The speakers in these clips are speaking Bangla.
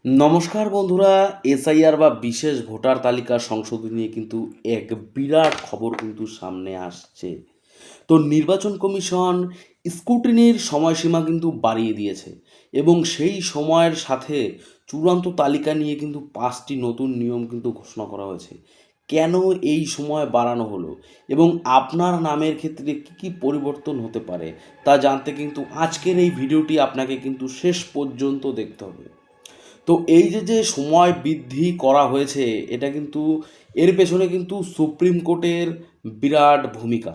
নমস্কার বন্ধুরা, এসআইআর বা বিশেষ ভোটার তালিকা সংশোধনী নিয়ে কিন্তু এক বিরাট খবর কিন্তু সামনে আসছে। তো নির্বাচন কমিশন স্ক্রুটিনির সময়সীমা কিন্তু বাড়িয়ে দিয়েছে এবং সেই সময়ের সাথে চূড়ান্ত তালিকা নিয়ে কিন্তু 5টি নতুন নিয়ম কিন্তু ঘোষণা করা হয়েছে। কেন এই সময় বাড়ানো হলো এবং আপনার নামের ক্ষেত্রে কী কী পরিবর্তন হতে পারে তা জানতে কিন্তু আজকের এই ভিডিওটি আপনাকে কিন্তু শেষ পর্যন্ত দেখতে হবে। তো এই যে সময় বৃদ্ধি করা হয়েছে, এটা কিন্তু এর পেছনে কিন্তু সুপ্রিম কোর্টের বিরাট ভূমিকা।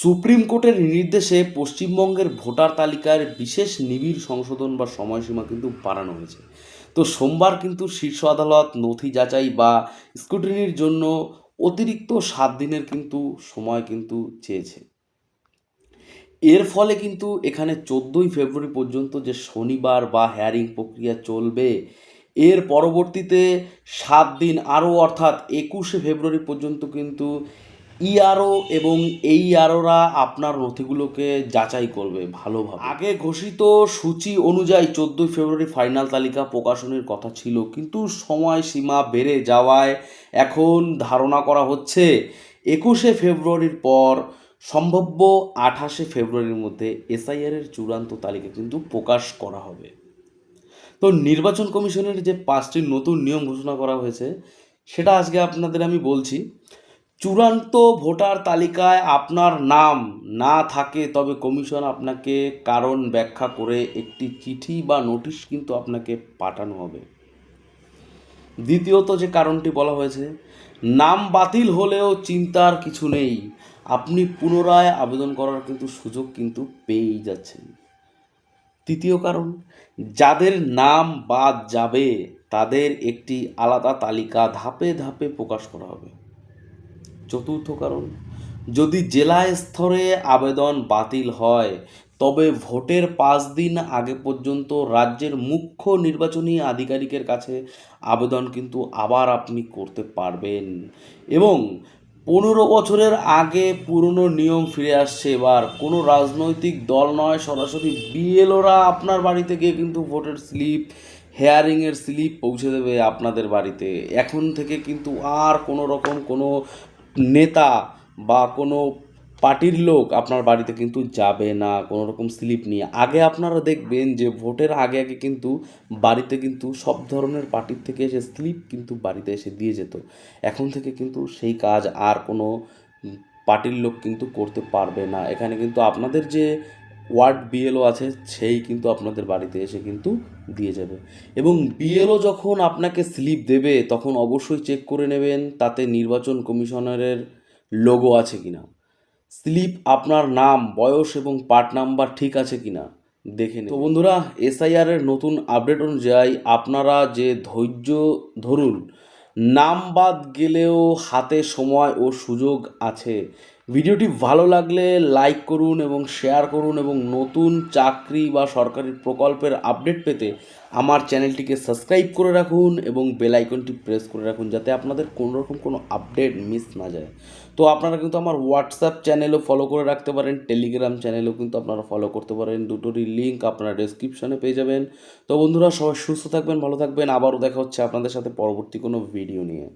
সুপ্রিম কোর্টের নির্দেশে পশ্চিমবঙ্গের ভোটার তালিকার বিশেষ নিবিড় সংশোধন বা সময়সীমা কিন্তু বাড়ানো হয়েছে। তো সোমবার কিন্তু শীর্ষ আদালত নথি যাচাই বা স্ক্রুটিনির জন্য অতিরিক্ত 7 দিনের কিন্তু সময় কিন্তু চেয়েছে। এর ফলে কিন্তু এখানে 14ই ফেব্রুয়ারি পর্যন্ত যে শনিবার বা হেয়ারিং প্রক্রিয়া চলবে, এর পরবর্তীতে 7 দিন আরও অর্থাৎ 21শে ফেব্রুয়ারি পর্যন্ত কিন্তু ইআরও এবং এইআরওরা আপনার নথিগুলোকে যাচাই করবে ভালোভাবে। আগে ঘোষিত সূচি অনুযায়ী 14ই ফেব্রুয়ারি ফাইনাল তালিকা প্রকাশনের কথা ছিল, কিন্তু সময়সীমা বেড়ে যাওয়ায় এখন ধারণা করা হচ্ছে 21শে ফেব্রুয়ারির পর সম্ভাব্য 28শে ফেব্রুয়ারির মধ্যে এসআইআরের চূড়ান্ত তালিকা কিন্তু প্রকাশ করা হবে। তো নির্বাচন কমিশনের যে 5টি নতুন নিয়ম ঘোষণা করা হয়েছে, সেটা আজকে আপনাদের আমি বলছি। চূড়ান্ত ভোটার তালিকায় আপনার নাম না থাকে তবে কমিশন আপনাকে কারণ ব্যাখ্যা করে একটি চিঠি বা নোটিশ কিন্তু আপনাকে পাঠানো হবে। দ্বিতীয়ত যে কারণটি বলা হয়েছে, নাম বাতিল হলেও চিন্তার কিছু নেই, আপনি পুনরায় আবেদন করার কিন্তু সুযোগ কিন্তু পেয়েই যাচ্ছেন। তৃতীয় কারণ, যাদের নাম বাদ যাবে তাদের একটি আলাদা তালিকা ধাপে ধাপে প্রকাশ করা হবে। চতুর্থ কারণ, যদি জেলা স্তরে আবেদন বাতিল হয় তবে ভোটের 5 দিন আগে পর্যন্ত রাজ্যের মুখ্য নির্বাচনী আধিকারিকের কাছে আবেদন কিন্তু আবার আপনি করতে পারবেন। এবং 15 বছরের আগে পুরনো নিয়ম ফিরে আসছে এবার। কোনো রাজনৈতিক দল নয়, সরাসরি বিএলওরা আপনার বাড়িতে গিয়ে কিন্তু ভোটের স্লিপ, হেয়ারিংয়ের স্লিপ পৌঁছে দেবে আপনাদের বাড়িতে। এখন থেকে কিন্তু আর কোনো রকম কোনো নেতা বা কোনো পার্টির লোক আপনার বাড়িতে কিন্তু যাবে না কোনো রকম স্লিপ নিয়ে। আগে আপনারা দেখবেন যে ভোটের আগে আগে কিন্তু বাড়িতে কিন্তু সব ধরনের পার্টির থেকে এসে স্লিপ কিন্তু বাড়িতে এসে দিয়ে যেত। এখন থেকে কিন্তু সেই কাজ আর কোনো পার্টির লোক কিন্তু করতে পারবে না। এখানে কিন্তু আপনাদের যে ওয়ার্ড বিএলও আছে সেই কিন্তু আপনাদের বাড়িতে এসে কিন্তু দিয়ে যাবে। এবং বিএলও যখন আপনাকে স্লিপ দেবে তখন অবশ্যই চেক করে নেবেন তাতে নির্বাচন কমিশনারের লোগো আছে কিনা, স্লিপ আপনার নাম, বয়স এবং পার্ট নাম্বার ঠিক আছে কিনা দেখে নিন। তো বন্ধুরা, এসআইআরের নতুন আপডেট অনুযায়ী আপনারা যে ধৈর্য ধরুন, নাম বাদ গেলেও হাতে সময় ও সুযোগ আছে। ভিডিওটি ভালো লাগলে লাইক করুন এবং শেয়ার করুন এবং নতুন চাকরি বা সরকারি প্রকল্পের আপডেট পেতে আমার চ্যানেলটিকে সাবস্ক্রাইব করে রাখুন এবং বেল আইকনটি প্রেস করে রাখুন যাতে আপনাদের কোনো রকম কোনো আপডেট মিস না যায়। তো আপনারা কিন্তু আমার হোয়াটসঅ্যাপ চ্যানেলও ফলো করে রাখতে পারেন, টেলিগ্রাম চ্যানেলও কিন্তু আপনারা ফলো করতে পারেন। দুটোরই লিঙ্ক আপনারা ডেসক্রিপশনে পেয়ে যাবেন। তো বন্ধুরা, সবাই সুস্থ থাকবেন, ভালো থাকবেন। আবারও দেখা হচ্ছে আপনাদের সাথে পরবর্তী কোনো ভিডিও নিয়ে।